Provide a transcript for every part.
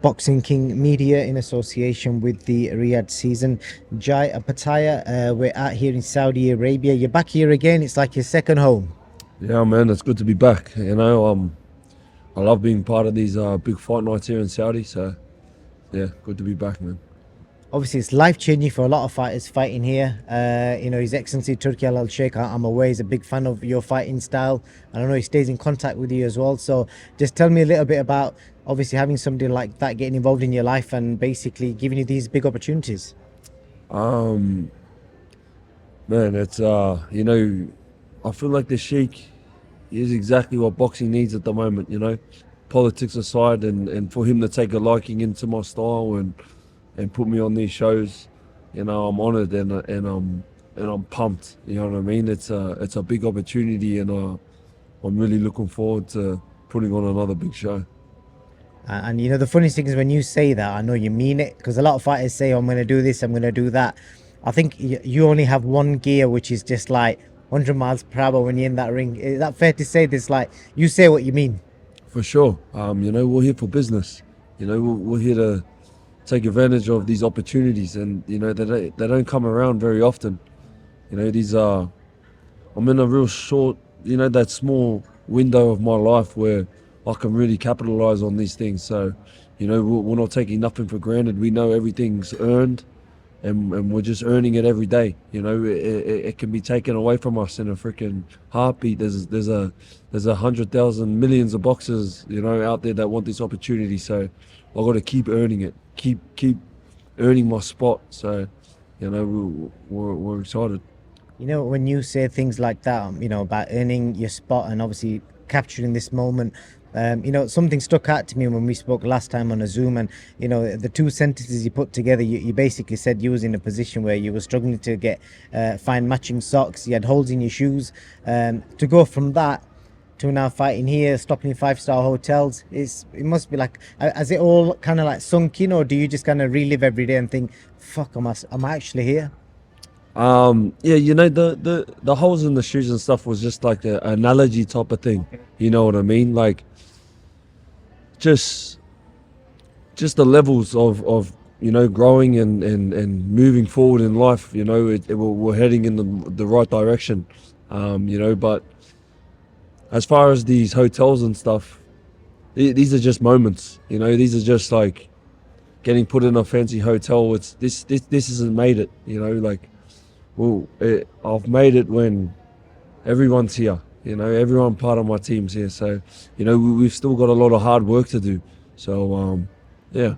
Boxing King Media in association with the Riyadh season. Jai Opetaia, we're out here in Saudi Arabia. You're back here again. It's like your second home. Yeah, man, it's good to be back. I love being part of these big fight nights here in Saudi. So, yeah, good to be back, man. Obviously, it's life changing for a lot of fighters fighting here. His Excellency Turki Al Sheikh, I'm aware he's a big fan of your fighting style, and I know he stays in contact with you as well. So, just tell me a little bit about obviously having somebody like that getting involved in your life and basically giving you these big opportunities. Um, Man, I feel like the Sheikh is exactly what boxing needs at the moment. Politics aside, and for him to take a liking into my style and put me on these shows, I'm honoured and I'm pumped. You know what I mean? It's a big opportunity, and I'm really looking forward to putting on another big show. And the funny thing is when you say that, I know you mean it because a lot of fighters say, I'm going to do this, I'm going to do that. I think you only have one gear, which is just like 100 miles per hour when you're in that ring. Is that fair to say this? Like, you say what you mean. For sure. We're here for business. We're here to take advantage of these opportunities, and they don't come around very often. These are I'm in a real short, that small window of my life where I can really capitalize on these things. So, we're not taking nothing for granted. We know everything's earned, and we're just earning it every day. It can be taken away from us in a freaking heartbeat. There's 100,000 millions of boxers, out there that want this opportunity. So I got to keep earning it, keep earning my spot. So, we're excited. When you say things like that, about earning your spot and obviously capturing this moment, something stuck out to me when we spoke last time on a Zoom, and the two sentences you put together, you basically said you was in a position where you were struggling to get find matching socks, you had holes in your shoes, to go from that to now fighting here, stopping in five-star hotels. It must be like, has it all kind of like sunk in, or do you just kind of relive every day and think, fuck, I'm actually here? Yeah, the holes in the shoes and stuff was just like an analogy type of thing. You know what I mean? Like just the levels of growing and moving forward in life. We're heading in the right direction. But as far as these hotels and stuff, these are just moments. These are just like getting put in a fancy hotel. It's this hasn't made it. Like, well, I've made it when everyone's here. Everyone part of my team's here. So, we've still got a lot of hard work to do. So, yeah.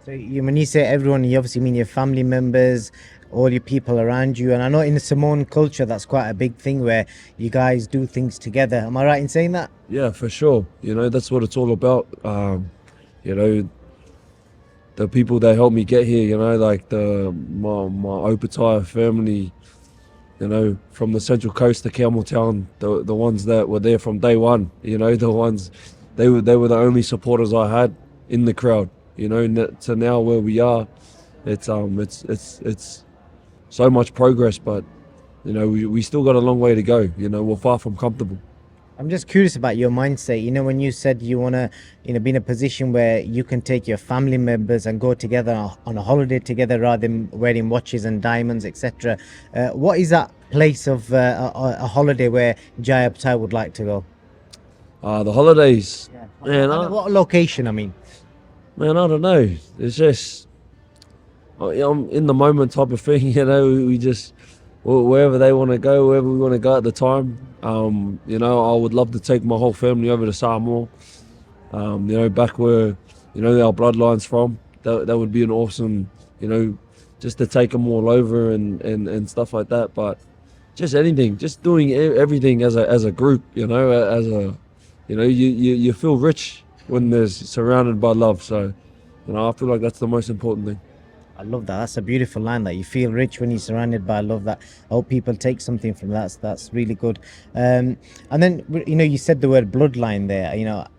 So when you say everyone, you obviously mean your family members, all your people around you. And I know in the Samoan culture, that's quite a big thing where you guys do things together. Am I right in saying that? Yeah, for sure. That's what it's all about. You know, the people that helped me get here, like my Opetaia family, from the Central Coast to Campbelltown, the ones that were there from day one, the ones they were the only supporters I had in the crowd, to now where we are. It's so much progress, but we still got a long way to go. We're far from comfortable. I'm just curious about your mindset. When you said you want to, be in a position where you can take your family members and go together on a holiday together rather than wearing watches and diamonds, etc. What is that place of a holiday where Jai Aptai would like to go? The holidays, Yeah. man. What location, I mean? Man, I don't know. It's just I'm in the moment type of thing. We just wherever they want to go, wherever we want to go at the time. I would love to take my whole family over to Samoa. Back where our bloodline's from. That would be an awesome, just to take them all over and stuff like that. But just anything, just doing everything as a group. As a, you feel rich when there's surrounded by love. So, I feel like that's the most important thing. I love that. That's a beautiful line. That you feel rich when you're surrounded by love. That I hope people take something from that. That's really good. And then you said the word bloodline there.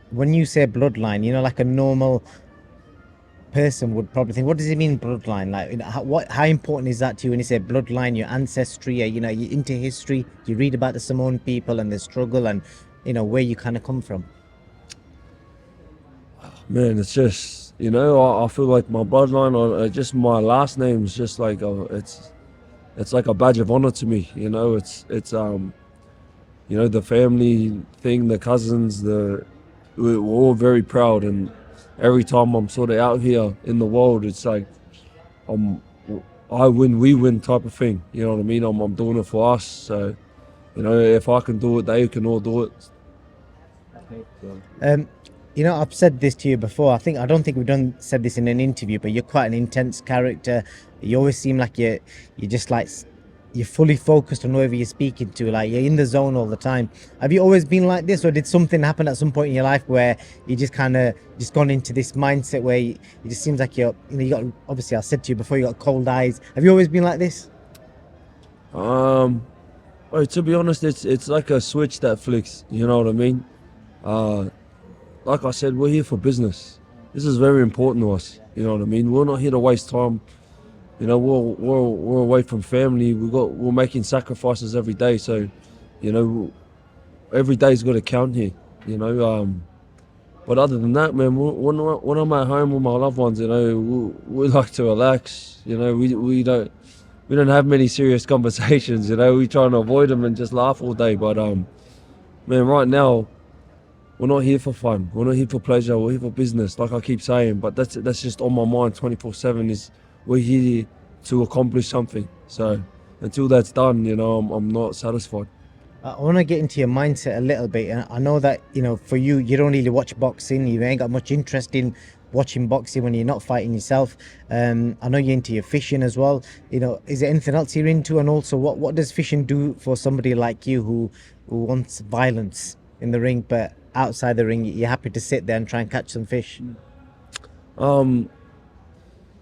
When you say bloodline, like a normal person would probably think, what does it mean bloodline? Like, how important is that to you when you say bloodline? Your ancestry, you're into history. You read about the Samoan people and the struggle, and where you kind of come from. Man, it's just you know, I feel like my bloodline, or just my last name is just like it's like a badge of honor to me. You know, it's you know, the family thing, the cousins, we're all very proud, and every time I'm sort of out here in the world, it's like I'm I win, we win type of thing. You know what I mean? I'm doing it for us. So, you know, if I can do it, they can all do it. So, Um, you know, I've said this to you before. I don't think we've done said this in an interview, but you're quite an intense character. You always seem like you're just like you're fully focused on whoever you're speaking to. Like you're in the zone all the time. Have you always been like this, or did something happen at some point in your life where you just kind of just gone into this mindset where it just seems like you got obviously I said to you before you got cold eyes. Have you always been like this? well, to be honest, it's like a switch that flicks. You know what I mean? Uh, like I said, we're here for business. This is very important to us. You know what I mean? We're not here to waste time. You know, we're away from family. We're making sacrifices every day. So, you know, every day's got to count here. You know, but other than that, man, when I'm at home with my loved ones, you know, we like to relax. You know, we don't have many serious conversations. You know, we try and avoid them and just laugh all day. But man, right now we're not here for fun. We're not here for pleasure. We're here for business, like I keep saying. But that's just on my mind 24/7. Is we're here to accomplish something. So until that's done, you know, I'm not satisfied. I want to get into your mindset a little bit. And I know that, you know, for you, you don't really watch boxing. You ain't got much interest in watching boxing when you're not fighting yourself. I know you're into your fishing as well. You know, is there anything else you're into? And also, what does fishing do for somebody like you who wants violence in the ring, but outside the ring, you're happy to sit there and try and catch some fish? Um,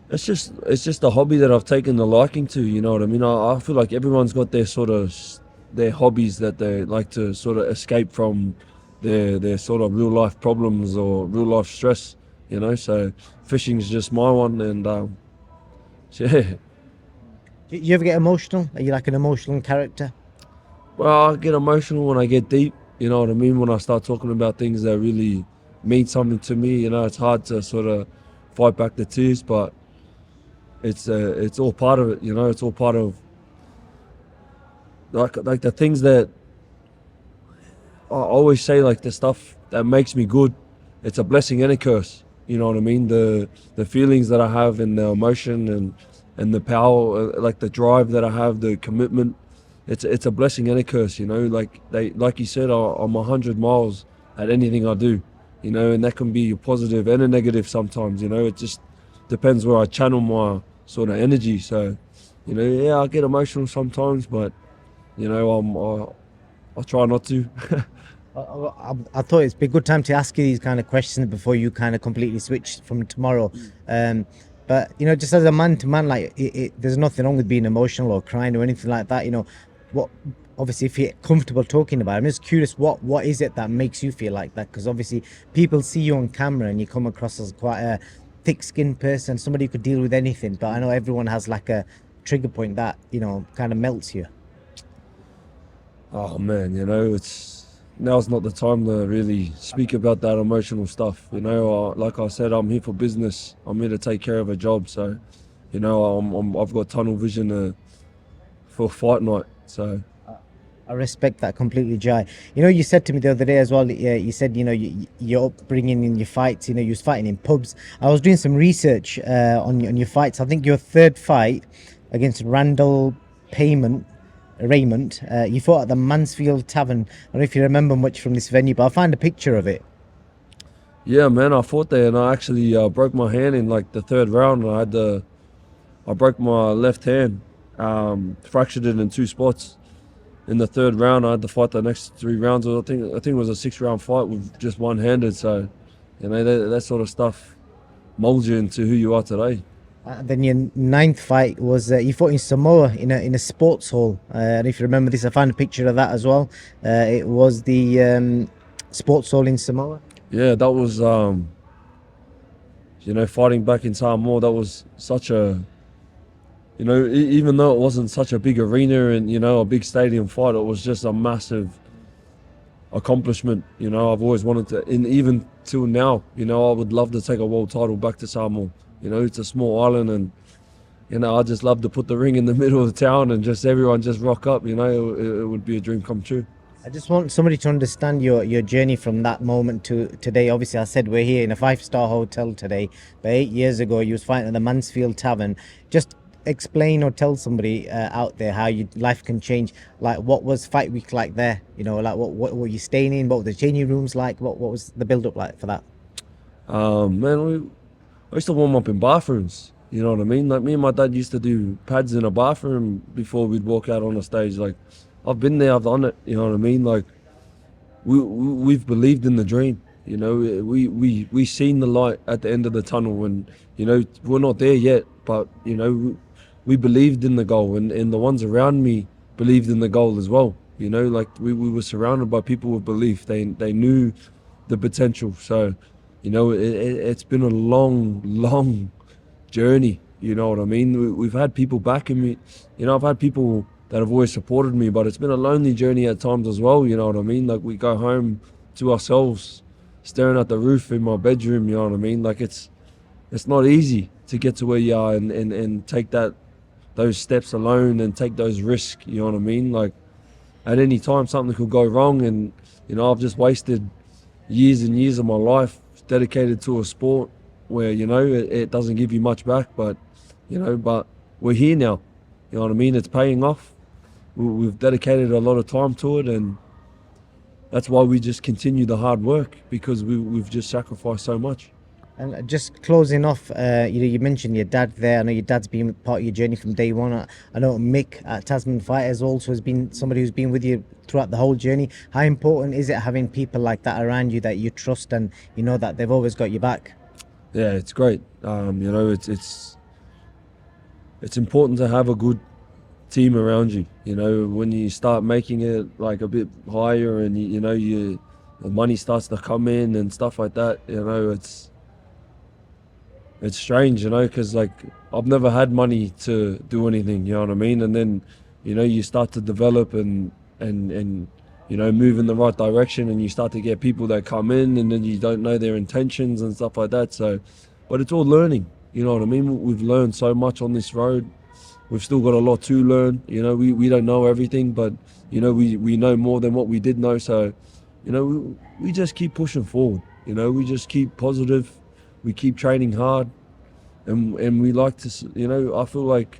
it's just a hobby that I've taken a liking to. You know what I mean? I feel like everyone's got their sort of their hobbies that they like to sort of escape from their sort of real life problems or real life stress. You know, so fishing's just my one, and yeah. Do you ever get emotional? Are you like an emotional character? Well, I get emotional when I get deep. You know what I mean? When I start talking about things that really mean something to me, you know, it's hard to sort of fight back the tears, but it's all part of it. You know, it's all part of like the things that I always say, like the stuff that makes me good. It's a blessing and a curse. You know what I mean? The feelings that I have and the emotion and the power, like the drive that I have, the commitment. It's a blessing and a curse. You know, like you said, I'm 100 miles at anything I do. You know, and that can be a positive and a negative sometimes. You know, it just depends where I channel my sort of energy. So, you know, yeah, I get emotional sometimes, but you know, I try not to. I thought it's be a good time to ask you these kind of questions before you kind of completely switch from tomorrow. But you know, just as a man to man, like there's nothing wrong with being emotional or crying or anything like that. You know, what obviously if you're comfortable talking about it, I'm just curious what is it that makes you feel like that? Because obviously people see you on camera and you come across as quite a thick-skinned person, somebody who could deal with anything. But I know everyone has like a trigger point that, you know, kind of melts you. Oh man, you know, now's not the time to really speak about that emotional stuff. You know, like I said, I'm here for business. I'm here to take care of a job. So, you know, I've got tunnel vision for fight night. So, I respect that completely, Jai. You know, you said to me the other day as well. You said, you know, your upbringing in your fights. You know, you was fighting in pubs. I was doing some research on your fights. I think your third fight against Randall Payment Raymond, you fought at the Mansfield Tavern. I don't know if you remember much from this venue, but I'll find a picture of it. yeah, man, I fought there and I actually broke my hand in like the third round. I broke my left hand, fractured it in two spots. In the third round, I had to fight the next 3 rounds. I think it was a 6 round fight with just one handed. So, you know, that sort of stuff molds you into who you are today. Then your ninth fight was you fought in Samoa in a sports hall. And if you remember this, I found a picture of that as well. It was the sports hall in Samoa. Yeah, that was you know, fighting back in Samoa. That was such a, you know, even though it wasn't such a big arena and, you know, a big stadium fight, it was just a massive accomplishment. You know, I've always wanted to, and even till now, you know, I would love to take a world title back to Samoa. You know, it's a small island, and you know, I just love to put the ring in the middle of the town and just everyone just rock up. You know, it would be a dream come true. I just want somebody to understand your journey from that moment to today. Obviously, I said we're here in a 5-star hotel today, but 8 years ago you was fighting at the Mansfield Tavern. Just explain or tell somebody out there how your life can change. Like, what was fight week like there? You know, like what were you staying in? What were the changing rooms like? What was the build up like for that? Man, I used to warm up in bathrooms. You know what I mean? Like me and my dad used to do pads in a bathroom before we'd walk out on the stage. Like I've been there, I've done it. You know what I mean? Like we've believed in the dream. You know, we seen the light at the end of the tunnel, and you know we're not there yet, but you know we believed in the goal, and the ones around me believed in the goal as well. You know, like we were surrounded by people with belief. They knew the potential. So, you know, it's been a long journey. You know what I mean? We've had people backing me. You know, I've had people that have always supported me, but it's been a lonely journey at times as well. You know what I mean? Like we go home to ourselves, staring at the roof in my bedroom. You know what I mean? Like it's not easy to get to where you are and take those steps alone and take those risks. You know what I mean? Like at any time something could go wrong, and you know I've just wasted years and years of my life dedicated to a sport where you know it doesn't give you much back, but you know, but we're here now. You know what I mean? It's paying off. We've dedicated a lot of time to it, and that's why we just continue the hard work, because we've just sacrificed so much. And just closing off, you know, you mentioned your dad there. I know your dad's been part of your journey from day one. I know Mick at Tasman Fighters also has been somebody who's been with you throughout the whole journey. How important is it having people like that around you that you trust and you know that they've always got your back? Yeah, it's great. You know, it's important to have a good team around you. You know, when you start making it like a bit higher, and you know the money starts to come in and stuff like that. You know, it's strange, you know, because like I've never had money to do anything. You know what I mean? And then, you know, you start to develop and you know move in the right direction, and you start to get people that come in, and then you don't know their intentions and stuff like that. So, but it's all learning. You know what I mean? We've learned so much on this road. We've still got a lot to learn. You know, we don't know everything, but you know we know more than what we did know. So, you know, we just keep pushing forward. You know, we just keep positive. We keep training hard, and we like to. You know, I feel like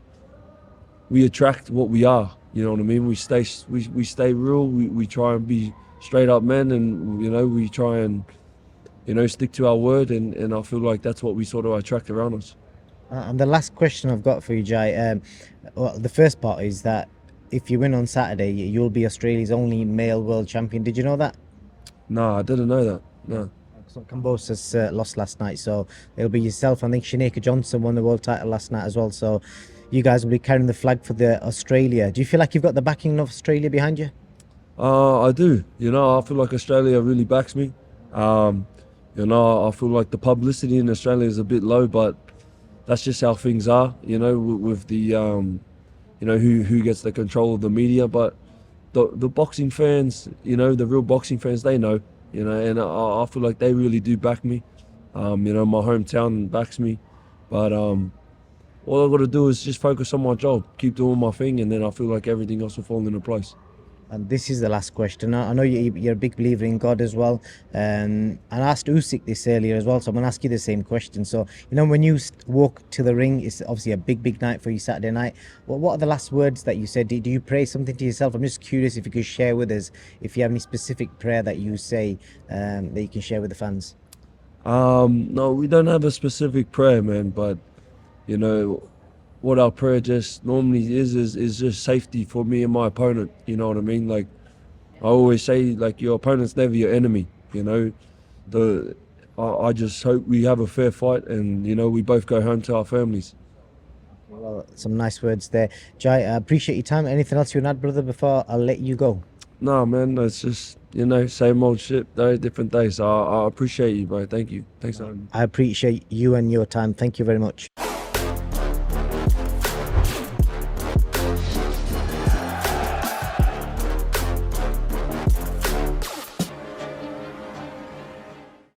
we attract what we are. You know what I mean? We stay real. We try and be straight up men, and you know we try and you know stick to our word, and I feel like that's what we sort of attract around us. And the last question I've got for you, Jai, well, the first part is that if you win on Saturday, you'll be Australia's only male world champion. Did you know that? No, I didn't know that. No. So Kambosos lost last night, so it'll be yourself. I think Shaneka Johnson won the world title last night as well. So you guys will be carrying the flag for the Australia. Do you feel like you've got the backing of Australia behind you? I do. You know, I feel like Australia really backs me. You know, I feel like the publicity in Australia is a bit low, but that's just how things are. You know, with the you know who gets the control of the media, but the boxing fans, you know, the real boxing fans, they know. You know, and I feel like they really do back me. You know, my hometown backs me, but all I've got to do is just focus on my job, keep doing my thing, and then I feel like everything else will fall into place. And this is the last question. I know you're a big believer in God as well. And I asked USYK this earlier as well, so I'm going to ask you the same question. So, you know, when you walk to the ring, it's obviously a big night for you Saturday night. What are the last words that you said? Do you pray something to yourself? I'm just curious if you could share with us, if you have any specific prayer that you say that you can share with the fans. No, we don't have a specific prayer, man, but, you know, what our prayer just normally is just safety for me and my opponent. You know what I mean? Like I always say, like your opponent's never your enemy. You know, I just hope we have a fair fight, and you know we both go home to our families. Well, some nice words there, Jai. I appreciate your time. Anything else you want to add, brother, before I'll let you go? No, man, it's just you know same old shit, though, different days. So I appreciate you, bro. Thank you. Thanks. I appreciate you and your time. Thank you very much.